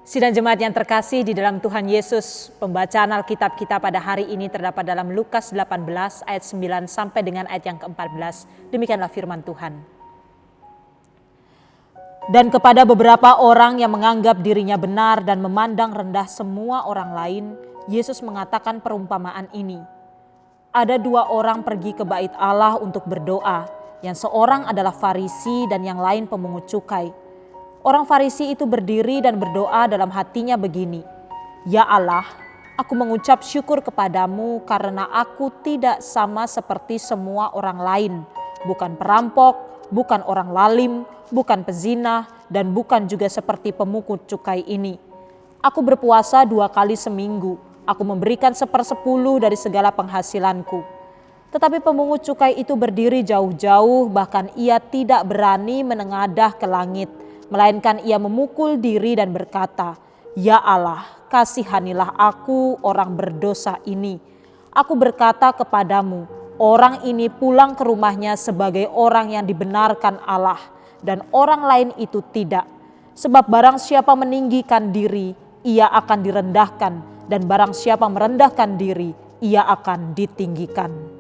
Sidang jemaat yang terkasih di dalam Tuhan Yesus, pembacaan Alkitab kita pada hari ini terdapat dalam Lukas 18 ayat 9 sampai dengan ayat yang ke-14. Demikianlah firman Tuhan. Dan kepada beberapa orang yang menganggap dirinya benar dan memandang rendah semua orang lain, Yesus mengatakan perumpamaan ini. Ada dua orang pergi ke bait Allah untuk berdoa, yang seorang adalah Farisi dan yang lain pemungut cukai. Orang Farisi itu berdiri dan berdoa dalam hatinya begini, "Ya Allah, aku mengucap syukur kepadamu karena aku tidak sama seperti semua orang lain, bukan perampok, bukan orang lalim, bukan pezina, dan bukan juga seperti pemungut cukai ini. Aku berpuasa 2 kali seminggu, aku memberikan 1/10 dari segala penghasilanku." Tetapi pemungut cukai itu berdiri jauh-jauh, bahkan ia tidak berani menengadah ke langit, melainkan ia memukul diri dan berkata, "Ya Allah, kasihanilah aku orang berdosa ini." Aku berkata kepadamu, orang ini pulang ke rumahnya sebagai orang yang dibenarkan Allah, dan orang lain itu tidak. Sebab barang siapa meninggikan diri, ia akan direndahkan, dan barang siapa merendahkan diri, ia akan ditinggikan.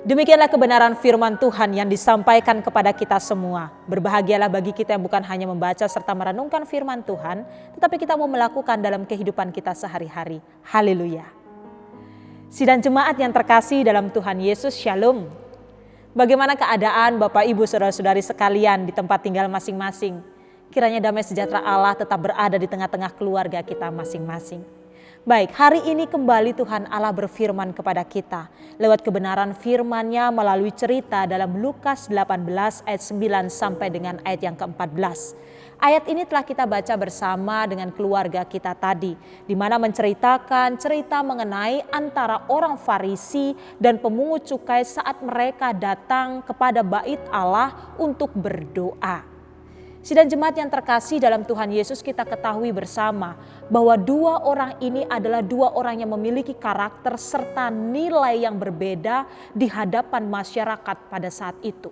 Demikianlah kebenaran firman Tuhan yang disampaikan kepada kita semua. Berbahagialah bagi kita yang bukan hanya membaca serta merenungkan firman Tuhan, tetapi kita mau melakukan dalam kehidupan kita sehari-hari. Haleluya. Sidang jemaat yang terkasih dalam Tuhan Yesus, Shalom. Bagaimana keadaan Bapak Ibu Saudara-saudari sekalian di tempat tinggal masing-masing? Kiranya damai sejahtera Allah tetap berada di tengah-tengah keluarga kita masing-masing. Baik, hari ini kembali Tuhan Allah berfirman kepada kita lewat kebenaran firman-Nya melalui cerita dalam Lukas 18 ayat 9 sampai dengan ayat yang ke-14. Ayat ini telah kita baca bersama dengan keluarga kita tadi, di mana menceritakan cerita mengenai antara orang Farisi dan pemungut cukai saat mereka datang kepada bait Allah untuk berdoa. Sidang jemaat yang terkasih dalam Tuhan Yesus, kita ketahui bersama bahwa dua orang ini adalah dua orang yang memiliki karakter serta nilai yang berbeda di hadapan masyarakat pada saat itu.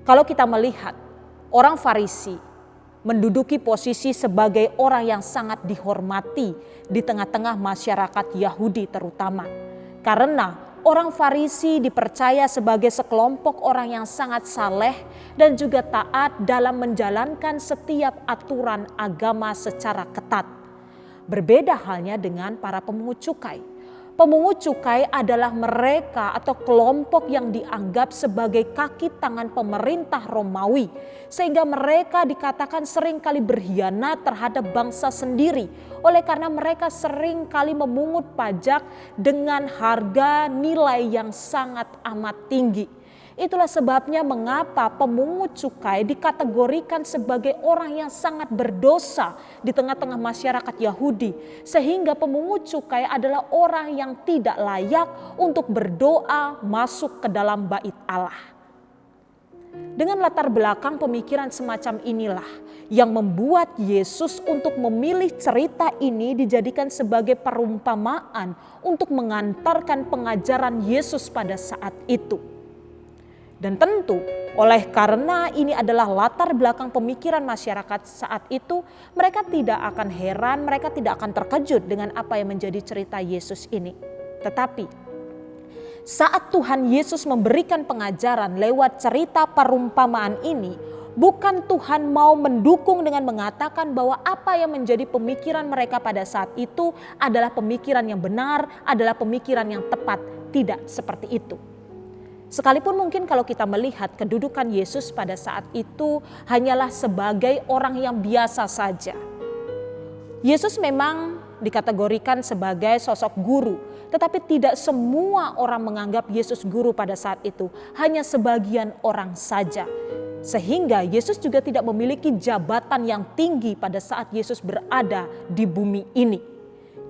Kalau kita melihat orang Farisi menduduki posisi sebagai orang yang sangat dihormati di tengah-tengah masyarakat Yahudi terutama. Karena orang Farisi dipercaya sebagai sekelompok orang yang sangat saleh dan juga taat dalam menjalankan setiap aturan agama secara ketat. Berbeda halnya dengan para pemungut cukai. Pemungut cukai adalah mereka atau kelompok yang dianggap sebagai kaki tangan pemerintah Romawi, sehingga mereka dikatakan seringkali berkhianat terhadap bangsa sendiri. Oleh karena mereka seringkali memungut pajak dengan harga nilai yang sangat amat tinggi. Itulah sebabnya mengapa pemungut cukai dikategorikan sebagai orang yang sangat berdosa di tengah-tengah masyarakat Yahudi. Sehingga pemungut cukai adalah orang yang tidak layak untuk berdoa masuk ke dalam bait Allah. Dengan latar belakang pemikiran semacam inilah yang membuat Yesus untuk memilih cerita ini dijadikan sebagai perumpamaan untuk mengantarkan pengajaran Yesus pada saat itu. Dan tentu oleh karena ini adalah latar belakang pemikiran masyarakat saat itu, mereka tidak akan heran, mereka tidak akan terkejut dengan apa yang menjadi cerita Yesus ini. Tetapi saat Tuhan Yesus memberikan pengajaran lewat cerita perumpamaan ini, bukan Tuhan mau mendukung dengan mengatakan bahwa apa yang menjadi pemikiran mereka pada saat itu adalah pemikiran yang benar, adalah pemikiran yang tepat. Tidak seperti itu. Sekalipun mungkin kalau kita melihat kedudukan Yesus pada saat itu hanyalah sebagai orang yang biasa saja. Yesus memang dikategorikan sebagai sosok guru, tetapi tidak semua orang menganggap Yesus guru pada saat itu, hanya sebagian orang saja. Sehingga Yesus juga tidak memiliki jabatan yang tinggi pada saat Yesus berada di bumi ini.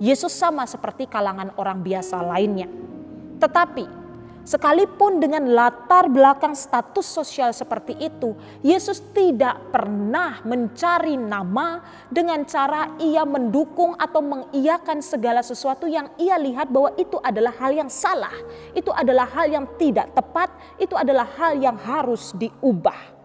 Yesus sama seperti kalangan orang biasa lainnya. Tetapi sekalipun dengan latar belakang status sosial seperti itu, Yesus tidak pernah mencari nama dengan cara ia mendukung atau mengiyakan segala sesuatu yang ia lihat bahwa itu adalah hal yang salah. Itu adalah hal yang tidak tepat, itu adalah hal yang harus diubah.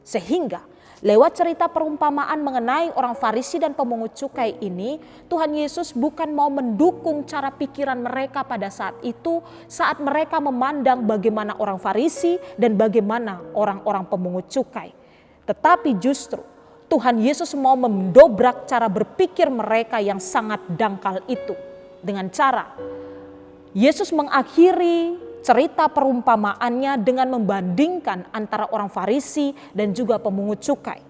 Sehingga Lewat cerita perumpamaan mengenai orang Farisi dan pemungut cukai ini, Tuhan Yesus bukan mau mendukung cara pikiran mereka pada saat itu, saat mereka memandang bagaimana orang Farisi dan bagaimana orang-orang pemungut cukai. Tetapi justru Tuhan Yesus mau mendobrak cara berpikir mereka yang sangat dangkal itu. Dengan cara Yesus mengakhiri cerita perumpamaannya dengan membandingkan antara orang Farisi dan juga pemungut cukai.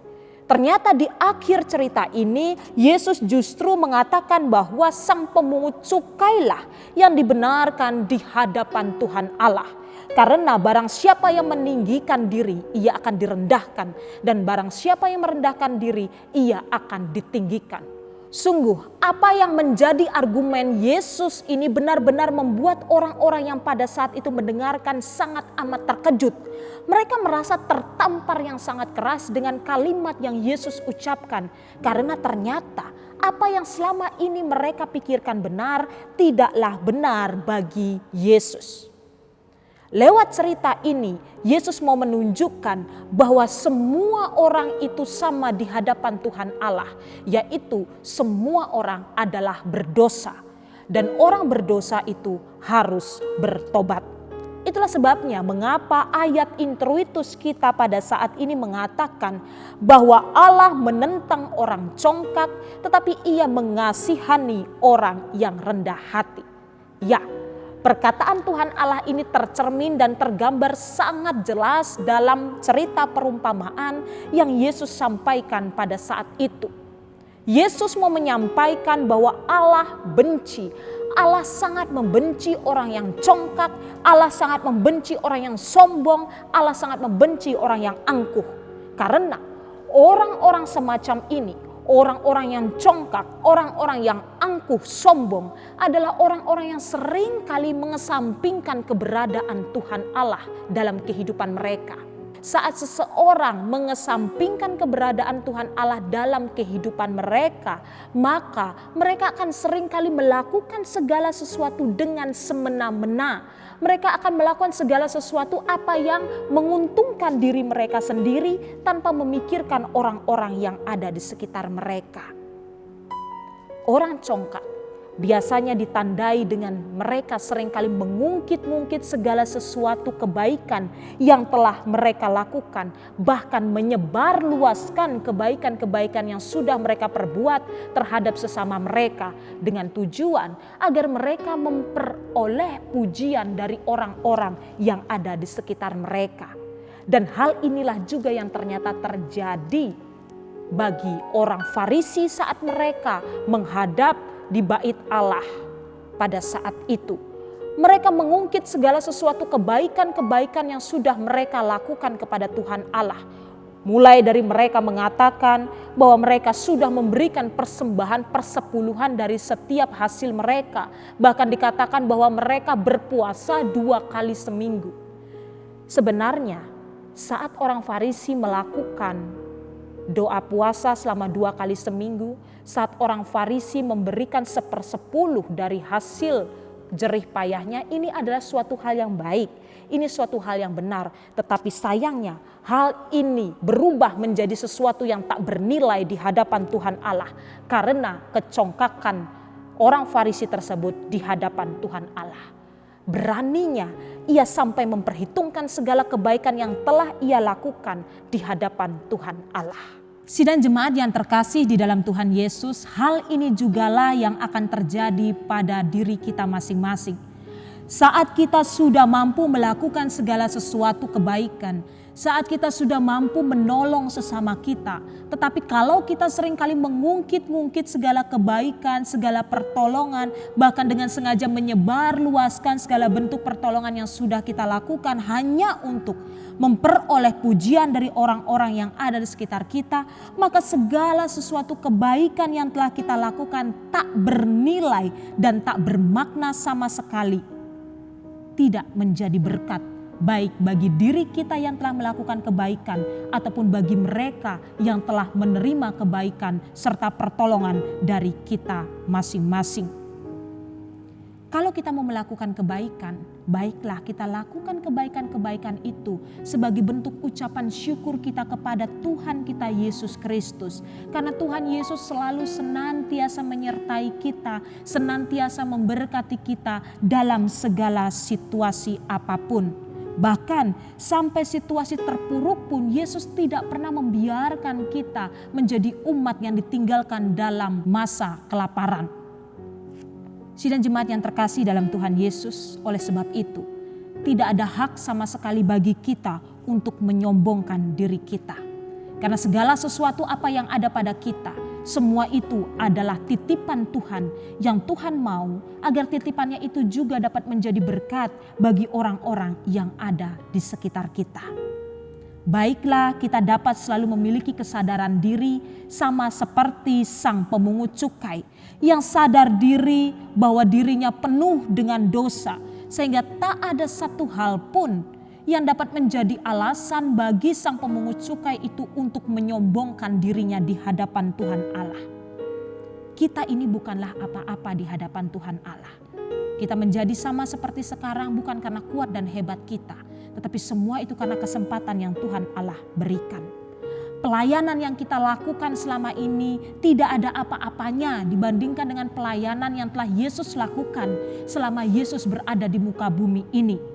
Ternyata di akhir cerita ini Yesus justru mengatakan bahwa sang pemungut cukailah yang dibenarkan di hadapan Tuhan Allah. Karena barang siapa yang meninggikan diri, ia akan direndahkan. Dan barang siapa yang merendahkan diri, ia akan ditinggikan. Sungguh, apa yang menjadi argumen Yesus ini benar-benar membuat orang-orang yang pada saat itu mendengarkan sangat amat terkejut. Mereka merasa tertampar yang sangat keras dengan kalimat yang Yesus ucapkan. Karena ternyata apa yang selama ini mereka pikirkan benar, tidaklah benar bagi Yesus. Lewat cerita ini, Yesus mau menunjukkan bahwa semua orang itu sama di hadapan Tuhan Allah, yaitu semua orang adalah berdosa dan orang berdosa itu harus bertobat. Itulah sebabnya mengapa ayat introitus kita pada saat ini mengatakan bahwa Allah menentang orang congkak tetapi ia mengasihani orang yang rendah hati. Ya, perkataan Tuhan Allah ini tercermin dan tergambar sangat jelas dalam cerita perumpamaan yang Yesus sampaikan pada saat itu. Yesus mau menyampaikan bahwa Allah benci, Allah sangat membenci orang yang congkak, Allah sangat membenci orang yang sombong, Allah sangat membenci orang yang angkuh. Karena orang-orang semacam ini, orang-orang yang congkak, orang-orang yang angkuh, sombong adalah orang-orang yang sering kali mengesampingkan keberadaan Tuhan Allah dalam kehidupan mereka. Saat seseorang mengesampingkan keberadaan Tuhan Allah dalam kehidupan mereka, maka mereka akan sering kali melakukan segala sesuatu dengan semena-mena. Mereka akan melakukan segala sesuatu apa yang menguntungkan diri mereka sendiri tanpa memikirkan orang-orang yang ada di sekitar mereka. Orang congkak biasanya ditandai dengan mereka seringkali mengungkit-ungkit segala sesuatu kebaikan yang telah mereka lakukan. Bahkan menyebarluaskan kebaikan-kebaikan yang sudah mereka perbuat terhadap sesama mereka. Dengan tujuan agar mereka memperoleh pujian dari orang-orang yang ada di sekitar mereka. Dan hal inilah juga yang ternyata terjadi bagi orang Farisi saat mereka menghadap di bait Allah pada saat itu. Mereka mengungkit segala sesuatu kebaikan-kebaikan yang sudah mereka lakukan kepada Tuhan Allah. Mulai dari mereka mengatakan bahwa mereka sudah memberikan persembahan persepuluhan dari setiap hasil mereka. Bahkan dikatakan bahwa mereka berpuasa 2 kali seminggu. Sebenarnya saat orang Farisi melakukan doa puasa selama 2 kali seminggu, saat orang Farisi memberikan 1/10 dari hasil jerih payahnya, ini adalah suatu hal yang baik, ini suatu hal yang benar. Tetapi sayangnya hal ini berubah menjadi sesuatu yang tak bernilai di hadapan Tuhan Allah. Karena kecongkakan orang Farisi tersebut di hadapan Tuhan Allah. Beraninya ia sampai memperhitungkan segala kebaikan yang telah ia lakukan di hadapan Tuhan Allah. Sidang jemaat yang terkasih di dalam Tuhan Yesus, hal ini jugalah yang akan terjadi pada diri kita masing-masing. Saat kita sudah mampu melakukan segala sesuatu kebaikan, saat kita sudah mampu menolong sesama kita, tetapi kalau kita seringkali mengungkit-ungkit segala kebaikan, segala pertolongan, bahkan dengan sengaja menyebarluaskan segala bentuk pertolongan yang sudah kita lakukan hanya untuk memperoleh pujian dari orang-orang yang ada di sekitar kita, maka segala sesuatu kebaikan yang telah kita lakukan tak bernilai dan tak bermakna sama sekali. Tidak menjadi berkat baik bagi diri kita yang telah melakukan kebaikan ataupun bagi mereka yang telah menerima kebaikan serta pertolongan dari kita masing-masing. Kalau kita mau melakukan kebaikan, Baiklah kita lakukan kebaikan-kebaikan itu sebagai bentuk ucapan syukur kita kepada Tuhan kita Yesus Kristus. Karena Tuhan Yesus selalu senantiasa menyertai kita, senantiasa memberkati kita dalam segala situasi apapun. Bahkan sampai situasi terpuruk pun Yesus tidak pernah membiarkan kita menjadi umat yang ditinggalkan dalam masa kelaparan. Sidang jemaat yang terkasih dalam Tuhan Yesus, oleh sebab itu tidak ada hak sama sekali bagi kita untuk menyombongkan diri kita. Karena segala sesuatu apa yang ada pada kita, semua itu adalah titipan Tuhan yang Tuhan mau agar titipannya itu juga dapat menjadi berkat bagi orang-orang yang ada di sekitar kita. Baiklah kita dapat selalu memiliki kesadaran diri sama seperti sang pemungut cukai yang sadar diri bahwa dirinya penuh dengan dosa sehingga tak ada satu hal pun yang dapat menjadi alasan bagi sang pemungut cukai itu untuk menyombongkan dirinya di hadapan Tuhan Allah. Kita ini bukanlah apa-apa di hadapan Tuhan Allah. Kita menjadi sama seperti sekarang bukan karena kuat dan hebat kita, tetapi semua itu karena kesempatan yang Tuhan Allah berikan. Pelayanan yang kita lakukan selama ini tidak ada apa-apanya dibandingkan dengan pelayanan yang telah Yesus lakukan selama Yesus berada di muka bumi ini.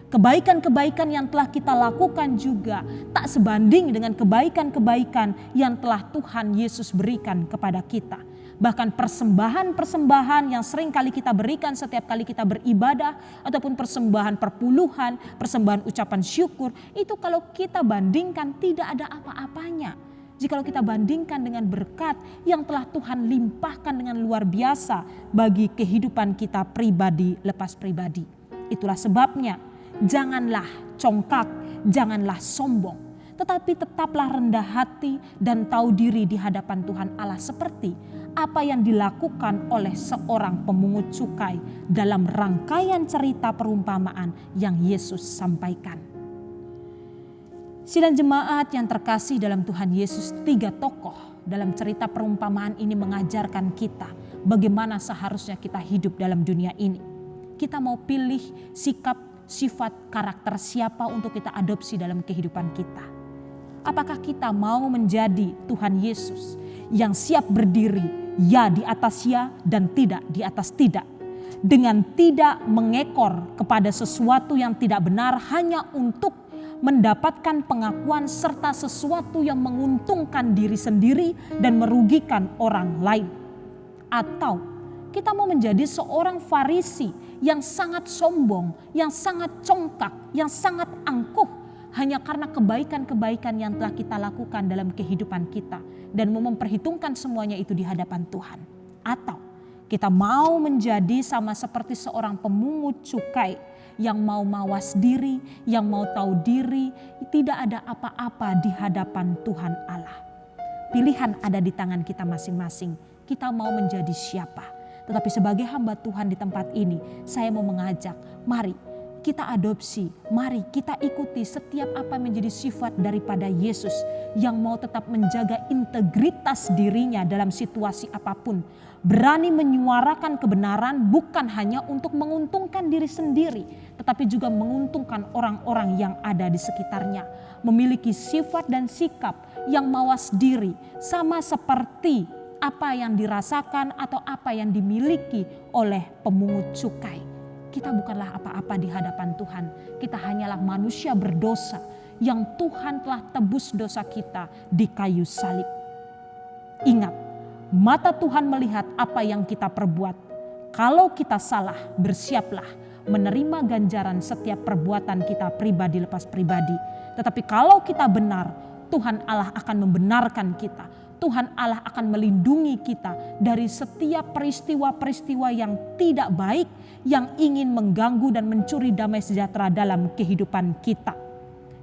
Kebaikan-kebaikan yang telah kita lakukan juga tak sebanding dengan kebaikan-kebaikan yang telah Tuhan Yesus berikan kepada kita. Bahkan persembahan-persembahan yang sering kali kita berikan setiap kali kita beribadah, ataupun persembahan perpuluhan, persembahan ucapan syukur, itu kalau kita bandingkan tidak ada apa-apanya. Jikalau kita bandingkan dengan berkat yang telah Tuhan limpahkan dengan luar biasa bagi kehidupan kita pribadi lepas pribadi. Itulah sebabnya janganlah congkak, janganlah sombong, tetapi tetaplah rendah hati dan tahu diri di hadapan Tuhan Allah seperti apa yang dilakukan oleh seorang pemungut cukai dalam rangkaian cerita perumpamaan yang Yesus sampaikan. Sidang jemaat yang terkasih dalam Tuhan Yesus, 3 tokoh dalam cerita perumpamaan ini mengajarkan kita bagaimana seharusnya kita hidup dalam dunia ini. Kita mau pilih sikap, sifat, karakter siapa untuk kita adopsi dalam kehidupan kita. Apakah kita mau menjadi Tuhan Yesus yang siap berdiri ya di atas ya dan tidak di atas tidak, dengan tidak mengekor kepada sesuatu yang tidak benar hanya untuk mendapatkan pengakuan serta sesuatu yang menguntungkan diri sendiri dan merugikan orang lain? Atau kita mau menjadi seorang Farisi yang sangat sombong, yang sangat congkak, yang sangat angkuh hanya karena kebaikan-kebaikan yang telah kita lakukan dalam kehidupan kita dan mau memperhitungkan semuanya itu di hadapan Tuhan? Atau kita mau menjadi sama seperti seorang pemungut cukai yang mau mawas diri, yang mau tahu diri, tidak ada apa-apa di hadapan Tuhan Allah. Pilihan ada di tangan kita masing-masing. Kita mau menjadi siapa? Tetapi sebagai hamba Tuhan di tempat ini, saya mau mengajak, mari kita adopsi, mari kita ikuti setiap apa menjadi sifat daripada Yesus yang mau tetap menjaga integritas dirinya dalam situasi apapun. Berani menyuarakan kebenaran bukan hanya untuk menguntungkan diri sendiri, tetapi juga menguntungkan orang-orang yang ada di sekitarnya. Memiliki sifat dan sikap yang mawas diri sama seperti apa yang dirasakan atau apa yang dimiliki oleh pemungut cukai. Kita bukanlah apa-apa di hadapan Tuhan. Kita hanyalah manusia berdosa yang Tuhan telah tebus dosa kita di kayu salib. Ingat, mata Tuhan melihat apa yang kita perbuat. Kalau kita salah, bersiaplah menerima ganjaran setiap perbuatan kita pribadi lepas pribadi. Tetapi kalau kita benar, Tuhan Allah akan membenarkan kita. Tuhan Allah akan melindungi kita dari setiap peristiwa-peristiwa yang tidak baik yang ingin mengganggu dan mencuri damai sejahtera dalam kehidupan kita.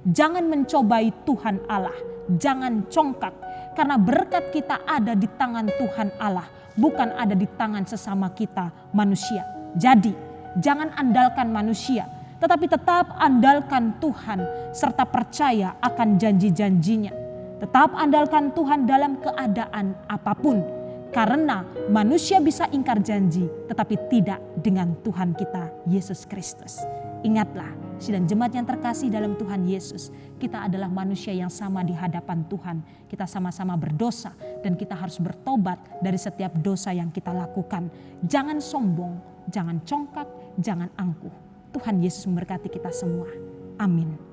Jangan mencobai Tuhan Allah, jangan congkak, karena berkat kita ada di tangan Tuhan Allah, bukan ada di tangan sesama kita manusia. Jadi jangan andalkan manusia, tetapi tetap andalkan Tuhan serta percaya akan janji-janjinya. Tetap andalkan Tuhan dalam keadaan apapun. Karena manusia bisa ingkar janji, tetapi tidak dengan Tuhan kita Yesus Kristus. Ingatlah, sidang jemaat yang terkasih dalam Tuhan Yesus, kita adalah manusia yang sama di hadapan Tuhan. Kita sama-sama berdosa dan kita harus bertobat dari setiap dosa yang kita lakukan. Jangan sombong, jangan congkak, jangan angkuh. Tuhan Yesus memberkati kita semua. Amin.